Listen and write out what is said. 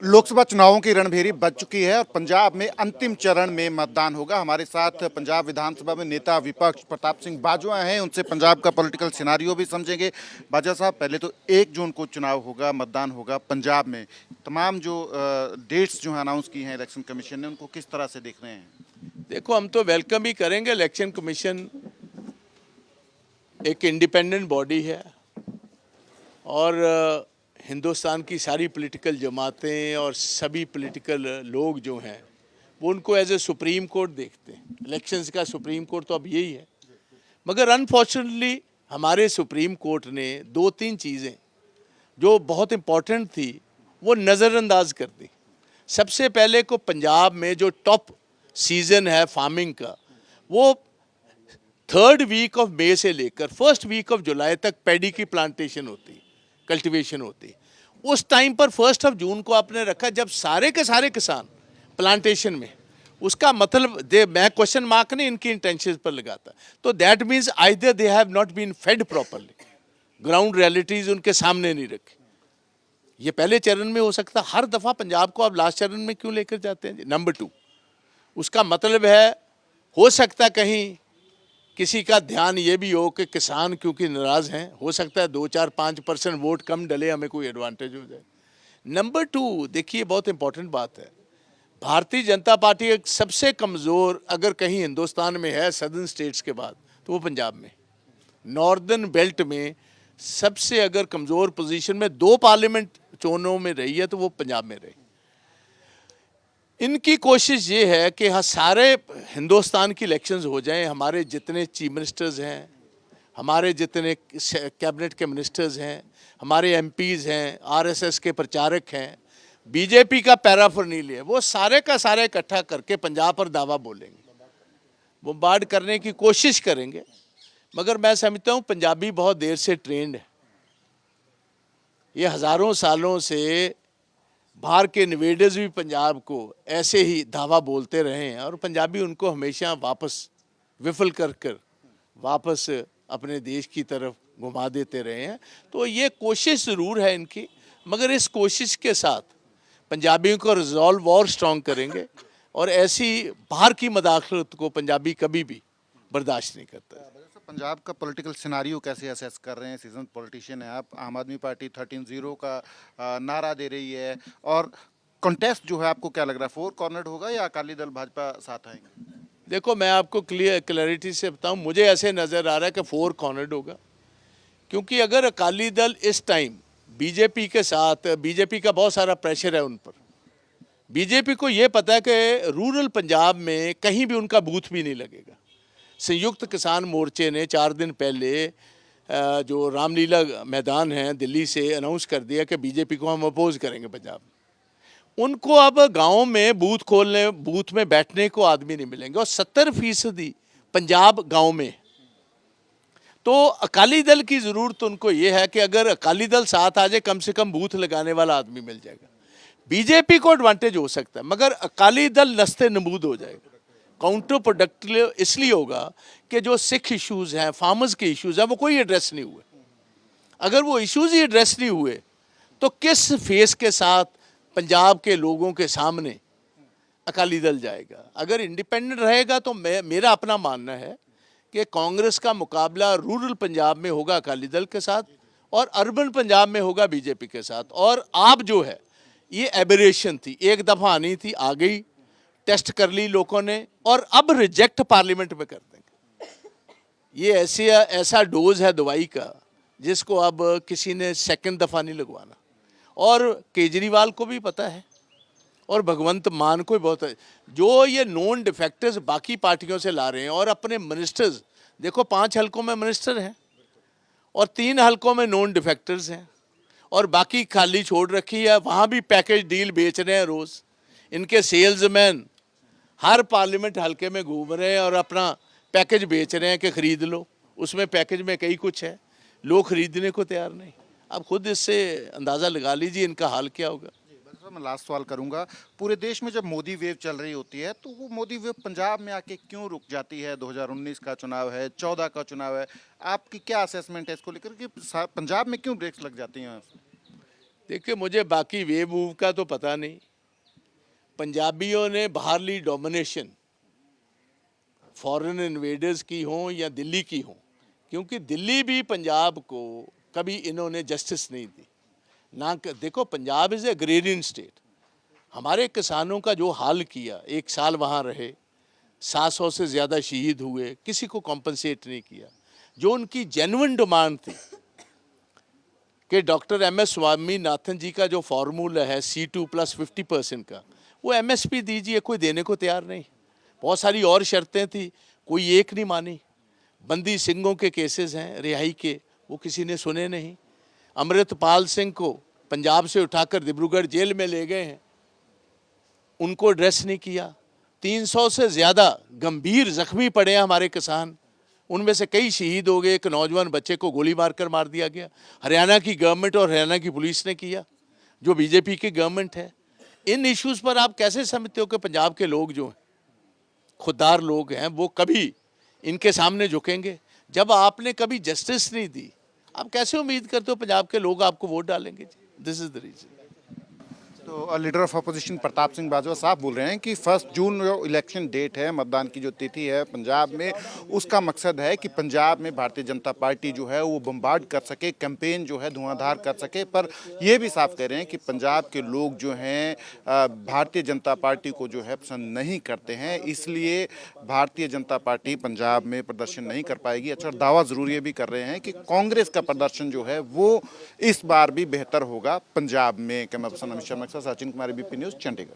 लोकसभा चुनावों की रणभेरी बज चुकी है और पंजाब में अंतिम चरण में मतदान होगा। हमारे साथ पंजाब विधानसभा में नेता विपक्ष प्रताप सिंह बाजवा हैं, उनसे पंजाब का पॉलिटिकल सिनारियो भी समझेंगे। बाजवा साहब, पहले तो 1 जून को चुनाव होगा, मतदान होगा पंजाब में। तमाम जो डेट्स जो है अनाउंस की हैं इलेक्शन कमीशन ने, उनको किस तरह से देख रहे हैं? देखो, हम तो वेलकम ही करेंगे। इलेक्शन कमीशन एक इंडिपेंडेंट बॉडी है और हिंदुस्तान की सारी पॉलिटिकल जमातें और सभी पॉलिटिकल लोग जो हैं वो उनको एज ए सुप्रीम कोर्ट देखते हैं। इलेक्शंस का सुप्रीम कोर्ट तो अब यही है, मगर अनफॉर्चुनेटली हमारे सुप्रीम कोर्ट ने 2-3 चीज़ें जो बहुत इम्पॉर्टेंट थी वो नज़रअंदाज कर दी। सबसे पहले को पंजाब में जो टॉप सीज़न है फार्मिंग का, वो 3rd वीक ऑफ मई से लेकर 1st वीक ऑफ जुलाई तक पैडी की प्लांटेशन होती, कल्टीवेशन होती। उस टाइम पर 1 जून को आपने रखा जब सारे के सारे किसान प्लांटेशन में। उसका मतलब मैं क्वेश्चन मार्क नहीं इनकी इंटेंशन पर लगाता, तो that means either they have not been fed properly, ground realities उनके सामने नहीं रखी। ये पहले चरण में हो सकता, हर दफ़ा पंजाब को आप लास्ट चरण में क्यों लेकर जाते हैं? नंबर 2, उसका मतलब है हो सकता कहीं किसी का ध्यान ये भी हो कि किसान क्योंकि नाराज़ हैं, हो सकता है 2-4-5% वोट कम डले, हमें कोई एडवांटेज हो जाए। नंबर 2, देखिए बहुत इंपॉर्टेंट बात है, भारतीय जनता पार्टी एक सबसे कमज़ोर अगर कहीं हिंदुस्तान में है सदर्न स्टेट्स के बाद तो वो पंजाब में, नॉर्दर्न बेल्ट में सबसे अगर कमज़ोर पोजीशन में 2 पार्लियामेंट चुनावों में रही है तो वो पंजाब में रही। इनकी कोशिश ये है कि हाँ सारे हिंदुस्तान की इलेक्शंस हो जाएं, हमारे जितने चीफ मिनिस्टर्स हैं, हमारे जितने कैबिनेट के मिनिस्टर्स हैं, हमारे एमपीज़ हैं, आरएसएस के प्रचारक हैं, बीजेपी का पैराफर्नीलिया है, वो सारे का सारे इकट्ठा करके पंजाब पर दावा बोलेंगे, बम्बार्ड करने की कोशिश करेंगे। मगर मैं समझता हूँ पंजाबी बहुत देर से ट्रेंड है, ये हज़ारों सालों से बाहर के इन्वेडर्स भी पंजाब को ऐसे ही धावा बोलते रहे हैं और पंजाबी उनको हमेशा वापस विफल कर वापस अपने देश की तरफ घुमा देते रहे हैं। तो ये कोशिश ज़रूर है इनकी, मगर इस कोशिश के साथ पंजाबियों को रिजॉल्व और स्ट्रॉन्ग करेंगे और ऐसी बाहर की मदाखलत को पंजाबी कभी भी बर्दाश्त नहीं करता। पंजाब का पॉलिटिकल सिनारियो कैसे असेस कर रहे हैं? सीजन पॉलिटिशियन है आप। आम आदमी पार्टी 13-0 का नारा दे रही है और कॉन्टेस्ट जो है आपको क्या लग रहा है, 4 कॉर्नर्ड होगा या अकाली दल भाजपा साथ आएंगे? देखो, मैं आपको क्लैरिटी से बताऊं, मुझे ऐसे नज़र आ रहा है कि 4 कॉर्नर्ड होगा, क्योंकि अगर अकाली दल इस टाइम बीजेपी के साथ, बीजेपी का बहुत सारा प्रेशर है उन पर, बीजेपी को ये पता है कि रूरल पंजाब में कहीं भी उनका बूथ भी नहीं लगेगा। संयुक्त किसान मोर्चे ने 4 दिन पहले जो रामलीला मैदान है दिल्ली से अनाउंस कर दिया कि बीजेपी को हम अपोज करेंगे पंजाब में। उनको अब गाँव में बूथ में बैठने को आदमी नहीं मिलेंगे और 70% पंजाब गाँव में। तो अकाली दल की ज़रूरत उनको ये है कि अगर अकाली दल साथ आ जाए, कम से कम बूथ लगाने वाला आदमी मिल जाएगा। बीजेपी को एडवांटेज हो सकता है, मगर अकाली दल नस्ते नबूद हो जाएगा। काउंटर प्रोडक्टिव इसलिए होगा कि जो सिख इश्यूज़ हैं, फार्मर्स के इश्यूज़ हैं, वो कोई एड्रेस नहीं हुए। अगर वो इश्यूज़ ही एड्रेस नहीं हुए तो किस फेस के साथ पंजाब के लोगों के सामने अकाली दल जाएगा? अगर इंडिपेंडेंट रहेगा तो मेरा अपना मानना है कि कांग्रेस का मुकाबला रूरल पंजाब में होगा अकाली दल के साथ और अर्बन पंजाब में होगा बीजेपी के साथ। और आप जो है ये एबरेशन थी, एक दफ़ा आनी थी, आ गई, टेस्ट कर ली लोगों ने और अब रिजेक्ट पार्लियामेंट में कर देंगे। ये ऐसा डोज है दवाई का जिसको अब किसी ने सेकंड दफ़ा नहीं लगवाना। और केजरीवाल को भी पता है और भगवंत मान को भी बहुत है, जो ये नॉन डिफेक्टर्स बाकी पार्टियों से ला रहे हैं और अपने मिनिस्टर्स, देखो 5 हलकों में मिनिस्टर हैं और 3 हलकों में नॉन डिफेक्टर्स हैं और बाकी खाली छोड़ रखी है, वहाँ भी पैकेज डील बेच रहे हैं रोज़। इनके सेल्समैन हर पार्लियामेंट हलके में घूम रहे हैं और अपना पैकेज बेच रहे हैं कि ख़रीद लो। उसमें पैकेज में कई कुछ है, लोग ख़रीदने को तैयार नहीं। अब खुद इससे अंदाज़ा लगा लीजिए इनका हाल क्या होगा। मैं लास्ट सवाल करूंगा, पूरे देश में जब मोदी वेव चल रही होती है तो वो मोदी वेव पंजाब में आके क्यों रुक जाती है? 2019 का चुनाव है, 14 का चुनाव है, आपकी क्या असेसमेंट है इसको लेकर कि पंजाब में क्यों ब्रेक्स लग जाती हैं? देखिए, मुझे बाकी वे मूव का तो पता नहीं। पंजाबियों ने बाहरली डोमिनेशन फॉरेन इन्वेडर्स की हो या दिल्ली की हो, क्योंकि दिल्ली भी पंजाब को कभी इन्होंने जस्टिस नहीं दी ना। देखो, पंजाब इज़ एग्रेरियन स्टेट। हमारे किसानों का जो हाल किया, 1 साल वहाँ रहे, 700 से ज़्यादा शहीद हुए, किसी को कॉम्पनसेट नहीं किया। जो उनकी जेन्युइन डिमांड थी कि डॉक्टर MS स्वामीनाथन जी का जो फार्मूला है C2 + 50% का, वो MSP दीजिए, कोई देने को तैयार नहीं। बहुत सारी और शर्तें थी, कोई एक नहीं मानी। बंदी सिंहों के केसेस हैं रिहाई के, वो किसी ने सुने नहीं। अमृतपाल सिंह को पंजाब से उठाकर डिब्रूगढ़ जेल में ले गए हैं, उनको एड्रेस नहीं किया। 300 से ज़्यादा गंभीर जख्मी पड़े हैं हमारे किसान, उनमें से कई शहीद हो गए। एक नौजवान बच्चे को गोली मारकर मार दिया गया। हरियाणा की गवर्नमेंट और हरियाणा की पुलिस ने किया, जो बीजेपी की गवर्नमेंट है। इन इश्यूज़ पर आप कैसे समझते हो कि पंजाब के लोग जो हैं, खुददार लोग हैं, वो कभी इनके सामने झुकेंगे? जब आपने कभी जस्टिस नहीं दी, आप कैसे उम्मीद करते हो पंजाब के लोग आपको वोट डालेंगे? This is the reason. तो leader of opposition Pratap Singh Bajwa साहब बोल रहे हैं कि 1 जून जो इलेक्शन डेट है, मतदान की जो तिथि है पंजाब में, उसका मकसद है कि पंजाब में भारतीय जनता पार्टी जो है वो बम्बार्ड कर सके, कैंपेन जो है धुआंधार कर सके। पर ये भी साफ कह रहे हैं कि पंजाब के लोग जो हैं भारतीय जनता पार्टी को जो है पसंद नहीं करते हैं, इसलिए भारतीय जनता पार्टी पंजाब में प्रदर्शन नहीं कर पाएगी। अच्छा, दावा ज़रूर ये भी कर रहे हैं कि कांग्रेस का प्रदर्शन जो है वो इस बार भी बेहतर होगा पंजाब में। कैमरा पर्सन अमित शर्मा के साथ सचिन कुमार, ABP न्यूज़, चंडीगढ़।